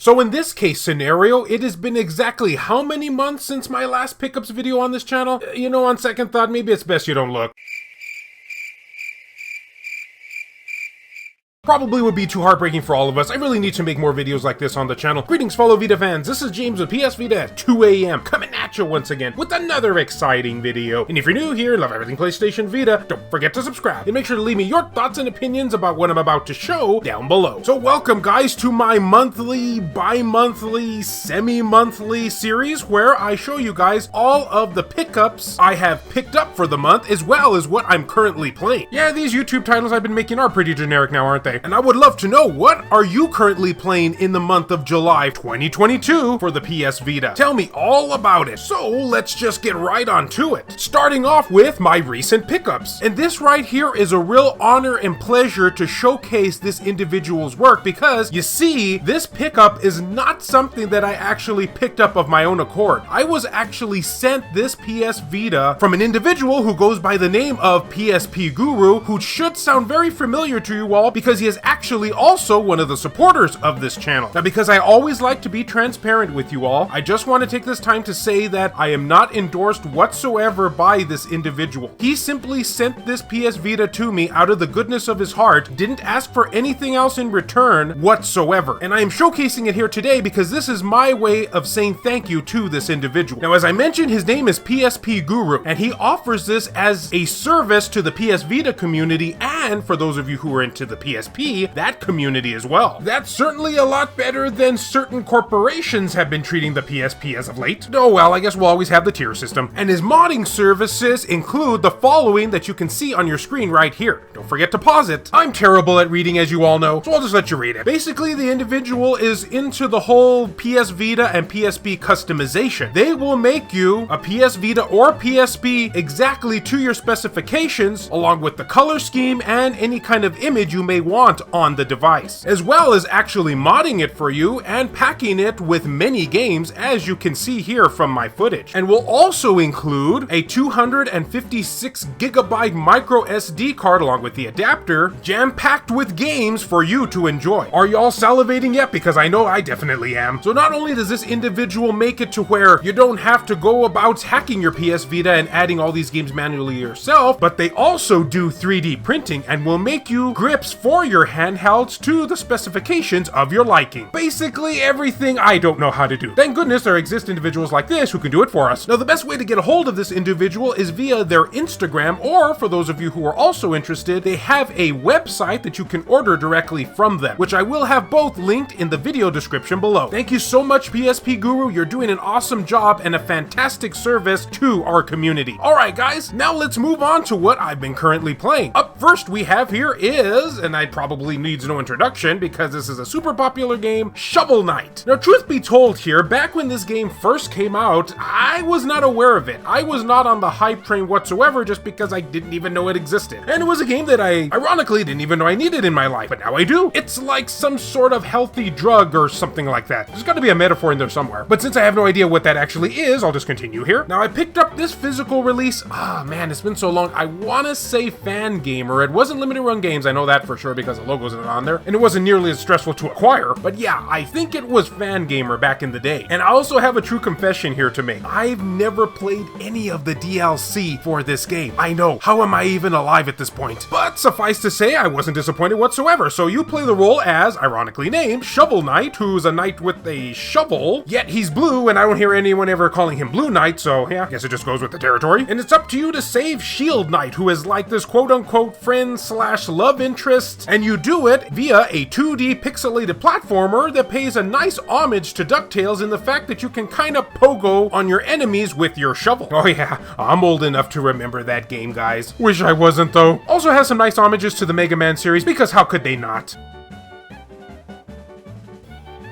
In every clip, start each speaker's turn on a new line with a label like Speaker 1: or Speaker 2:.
Speaker 1: So in this case scenario, it has been exactly how many months since my last pickups video on this channel? You know, on second thought, maybe it's best you don't look. Probably would be too heartbreaking for all of us. I really need to make more videos like this on the channel. Greetings fellow Vita fans, this is James with PS Vita at 2 AM, coming at you once again with another exciting video. And if you're new here and love everything PlayStation Vita, don't forget to subscribe and make sure to leave me your thoughts and opinions about what I'm about to show down below. So welcome guys to my monthly, bi-monthly, semi-monthly series where I show you guys all of the pickups I have picked up for the month as well as what I'm currently playing. Yeah, these YouTube titles I've been making are pretty generic now, aren't they? And I would love to know, what are you currently playing in the month of July 2022 for the PS Vita? Tell me all about it. So let's just get right on to it. Starting off with my recent pickups. And this right here is a real honor and pleasure to showcase this individual's work because you see, this pickup is not something that I actually picked up of my own accord. I was actually sent this PS Vita from an individual who goes by the name of PSP Guru, who should sound very familiar to you all because he is actually also one of the supporters of this channel. Now, because I always like to be transparent with you all, I just want to take this time to say that I am not endorsed whatsoever by this individual. He simply sent this PS Vita to me out of the goodness of his heart, didn't ask for anything else in return whatsoever. And I am showcasing it here today because this is my way of saying thank you to this individual. Now, as I mentioned, his name is PSP Guru, and he offers this as a service to the PS Vita community, and for those of you who are into the PSP, that community as well. That's certainly a lot better than certain corporations have been treating the PSP as of late. Oh well, I guess we'll always have the tier system. And his modding services include the following that you can see on your screen right here. Don't forget to pause it. I'm terrible at reading, as you all know, so I'll just let you read it. Basically, the individual is into the whole PS Vita and PSP customization. They will make you a PS Vita or PSP exactly to your specifications, along with the color scheme and any kind of image you may want on the device, as well as actually modding it for you and packing it with many games, as you can see here from my footage. And will also include a 256 gigabyte micro SD card along with the adapter, jam-packed with games for you to enjoy. Are y'all salivating yet? Because I know I definitely am. So not only does this individual make it to where you don't have to go about hacking your PS Vita and adding all these games manually yourself, but they also do 3D printing and will make you grips for your handhelds to the specifications of your liking. Basically everything I don't know how to do. Thank goodness there exist individuals like this who can do it for us. Now, the best way to get a hold of this individual is via their Instagram, or for those of you who are also interested, they have a website that you can order directly from them, which I will have both linked in the video description below. Thank you so much, PSP Guru. You're doing an awesome job and a fantastic service to our community. Alright guys, now let's move on to what I've been currently playing. Up first we have here is, and I probably needs no introduction because this is a super popular game, Shovel Knight. Now, truth be told here, back when this game first came out, I was not aware of it. I was not on the hype train whatsoever just because I didn't even know it existed. And it was a game that I, ironically, didn't even know I needed in my life, but now I do. It's like some sort of healthy drug or something like that. There's got to be a metaphor in there somewhere. But since I have no idea what that actually is, I'll just continue here. Now, I picked up this physical release. Man, it's been so long. I want to say Fangamer. It wasn't limited run games, I know that for sure because the logo's on there, and it wasn't nearly as stressful to acquire, but yeah, I think it was Fangamer back in the day. And I also have a true confession here to make. I've never played any of the DLC for this game. I know, how am I even alive at this point? But suffice to say, I wasn't disappointed whatsoever. So you play the role as, ironically named, Shovel Knight, who's a knight with a shovel, yet he's blue, and I don't hear anyone ever calling him Blue Knight, so yeah, I guess it just goes with the territory. And it's up to you to save Shield Knight, who is like this quote-unquote friend slash love interest, and you do it via a 2D pixelated platformer that pays a nice homage to DuckTales in the fact that you can kind of pogo on your enemies with your shovel. Oh yeah, I'm old enough to remember that game, guys. Wish I wasn't though. Also has some nice homages to the Mega Man series, because how could they not?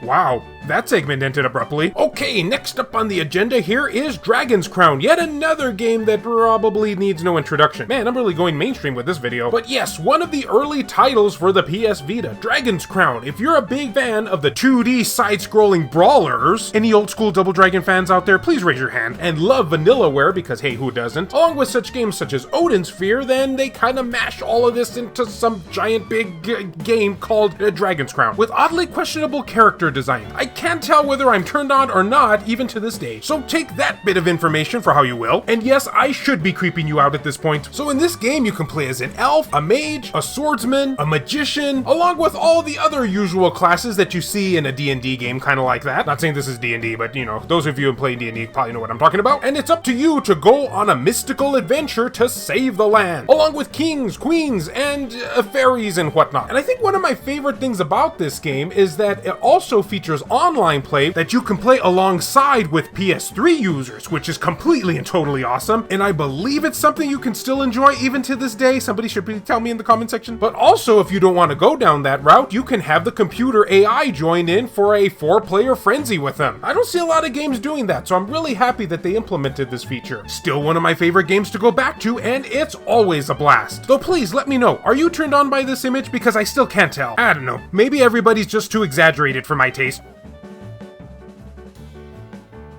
Speaker 1: Wow, that segment ended abruptly. Okay, next up on the agenda here is Dragon's Crown, yet another game that probably needs no introduction. Man, I'm really going mainstream with this video. But yes, one of the early titles for the PS Vita, Dragon's Crown. If you're a big fan of the 2D side-scrolling brawlers, any old school Double Dragon fans out there, please raise your hand, and love Vanillaware, because hey, who doesn't? Along with such games such as Odin Sphere, then they kind of mash all of this into some giant big game called Dragon's Crown, with oddly questionable character design. I can't tell whether I'm turned on or not, even to this day. So take that bit of information for how you will. And yes, I should be creeping you out at this point. So in this game, you can play as an elf, a mage, a swordsman, a magician, along with all the other usual classes that you see in a D&D game, kind of like that. Not saying this is D&D, but you know, those of you who play D&D probably know what I'm talking about. And it's up to you to go on a mystical adventure to save the land, along with kings, queens, and fairies and whatnot. And I think one of my favorite things about this game is that it also features online play that you can play alongside with PS3 users, which is completely and totally awesome. And I believe it's something you can still enjoy even to this day. Somebody should really tell me in the comment section. But also, if you don't want to go down that route, you can have the computer AI join in for a 4-player frenzy with them. I don't see a lot of games doing that, so I'm really happy that they implemented this feature. Still one of my favorite games to go back to, and it's always a blast. Though please let me know, are you turned on by this image? Because I still can't tell. I don't know, maybe everybody's just too exaggerated for my taste.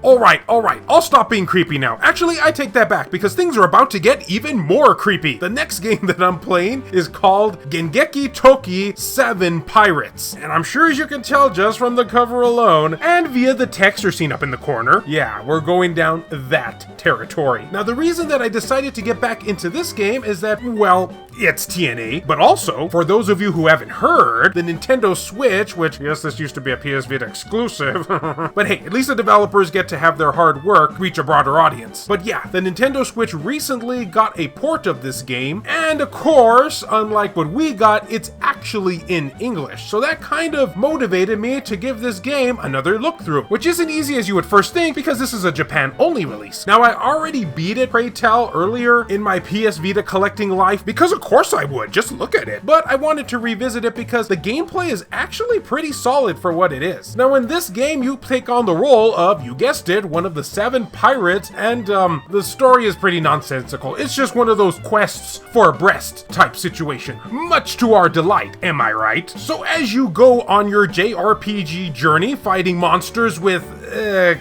Speaker 1: Alright, I'll stop being creepy now. Actually, I take that back because things are about to get even more creepy. The next game that I'm playing is called Genkai Tokki 7 Pirates. And I'm sure as you can tell just from the cover alone, and via the text you're seeing up in the corner, yeah, we're going down that territory. Now, the reason that I decided to get back into this game is that, well, it's TNA, but also, for those of you who haven't heard, the Nintendo Switch, which, yes, this used to be a PS Vita exclusive, but hey, at least the developers get to have their hard work reach a broader audience. But yeah, the Nintendo Switch recently got a port of this game, and of course, unlike what we got, it's actually in English. So that kind of motivated me to give this game another look through, which isn't easy as you would first think because this is a Japan-only release. Now, I already beat it, pray tell, earlier in my PS Vita collecting life, because of course I would, just look at it. But I wanted to revisit it because the gameplay is actually pretty solid for what it is. Now, in this game, you take on the role of, you guessed it, one of the 7 pirates, and the story is pretty nonsensical. It's just one of those quests for a breast type situation. Much to our delight, am I right? So as you go on your JRPG journey, fighting monsters with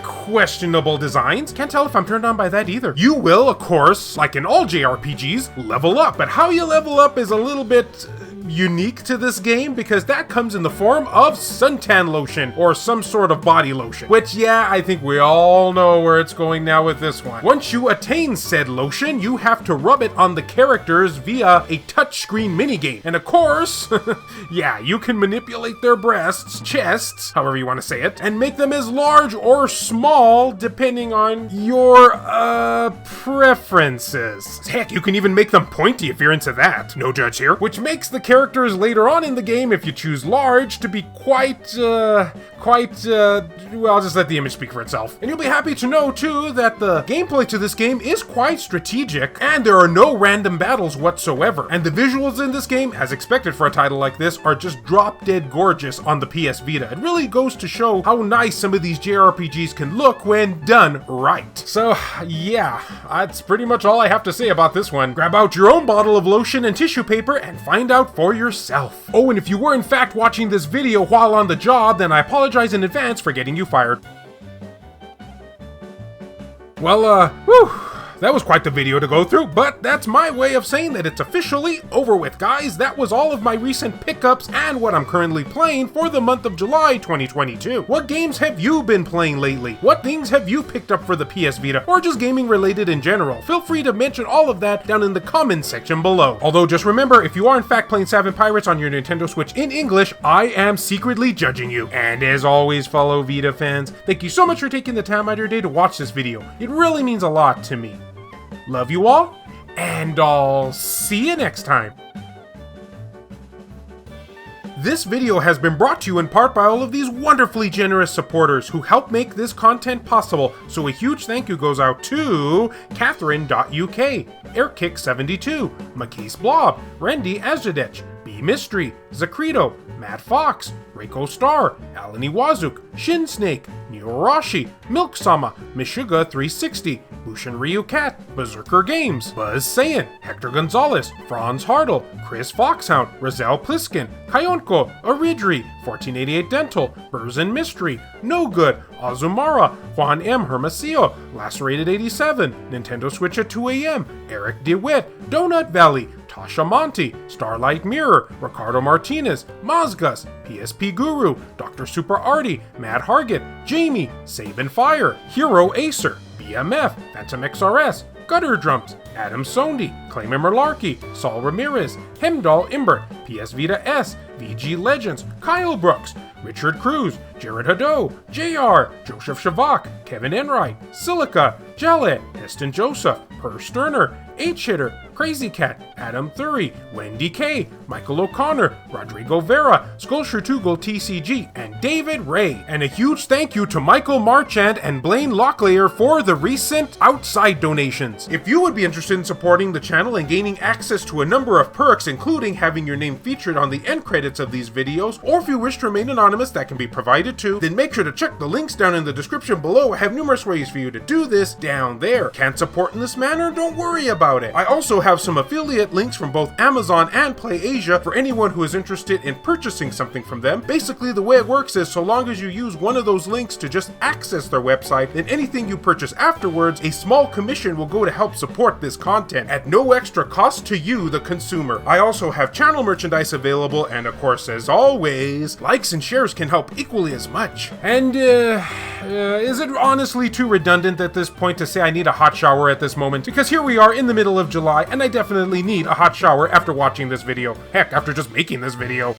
Speaker 1: questionable designs, can't tell if I'm turned on by that either. You will, of course, like in all JRPGs, level up, but how you level up is a little bit unique to this game because that comes in the form of suntan lotion or some sort of body lotion, which, yeah, I think we all know where it's going now with this one. Once you attain said lotion, you have to rub it on the characters via a touchscreen minigame. And of course, yeah, you can manipulate their breasts, chests, however you want to say it, and make them as large or small depending on your preferences. Heck, you can even make them pointy if you're into that. No judge here. Which makes the characters later on in the game, if you choose large, to be quite, well, I'll just let the image speak for itself. And you'll be happy to know, too, that the gameplay to this game is quite strategic, and there are no random battles whatsoever. And the visuals in this game, as expected for a title like this, are just drop-dead gorgeous on the PS Vita. It really goes to show how nice some of these JRPGs can look when done right. So, yeah, that's pretty much all I have to say about this one. Grab out your own bottle of lotion and tissue paper and find out for yourself. Oh, and if you were in fact watching this video while on the job, then I apologize in advance for getting you fired. Well, whew. That was quite the video to go through, but that's my way of saying that it's officially over with, guys. That was all of my recent pickups and what I'm currently playing for the month of July 2022. What games have you been playing lately? What things have you picked up for the PS Vita, or just gaming related in general? Feel free to mention all of that down in the comments section below. Although just remember, if you are in fact playing 7 Pirates on your Nintendo Switch in English, I am secretly judging you. And as always, fellow Vita fans, thank you so much for taking the time out of your day to watch this video. It really means a lot to me. Love you all, and I'll see you next time. This video has been brought to you in part by all of these wonderfully generous supporters who help make this content possible, so a huge thank you goes out to Catherine.uk, Airkick72, Makis Blob, Randy Azadech, B Mystery, Zacrito, Matt Fox, Reiko Star, Alan Iwazuk, Shin Snake, Niorashi, Milk Sama, Mishuga 360, Bushin Ryu Cat, Berserker Games, Buzz Saiyan, Hector Gonzalez, Franz Hartle, Chris Foxhound, Razel Pliskin, Kayonko, Aridri, 1488 Dental, Burzin Mystery, No Good, Azumara, Juan M. Hermosillo, Lacerated 87, Nintendo Switch at 2 AM, Eric DeWitt, Donut Valley, Tasha Monty, Starlight Mirror, Ricardo Martinez, Mazgus, PSP Guru, Dr. Super Artie, Matt Hargett, Jamie, Sabin Fire, Hero Acer, BMF, Phantom XRS, Gutter Drums, Adam Sondi, Clayman Merlarky, Saul Ramirez, Hemdall Imbert, PS Vita S, VG Legends, Kyle Brooks, Richard Cruz, Jared Haddo, JR, Joseph Shavak, Kevin Enright, Silica, Jellet, Heston Joseph, Per Sterner, H-Hitter, Crazy Cat, Adam Thury, Wendy K, Michael O'Connor, Rodrigo Vera, Sculpture Tugel TCG, and David Ray. And a huge thank you to Michael Marchand and Blaine Locklear for the recent outside donations. If you would be interested in supporting the channel and gaining access to a number of perks, including having your name featured on the end credits of these videos, or if you wish to remain anonymous, that can be provided too, then make sure to check the links down in the description below. I have numerous ways for you to do this down there. Can't support in this manner? Don't worry about it. I also have some affiliate links from both Amazon and PlayAsia for anyone who is interested in purchasing something from them. Basically, the way it works is so long as you use one of those links to just access their website, then anything you purchase afterwards, a small commission will go to help support this content at no extra cost to you, the consumer. I also have channel merchandise available, and of course, as always, likes and shares can help equally as much. And is it honestly too redundant at this point to say I need a hot shower at this moment? Because here we are in the middle of July, and I definitely need a hot shower after watching this video. Heck, after just making this video.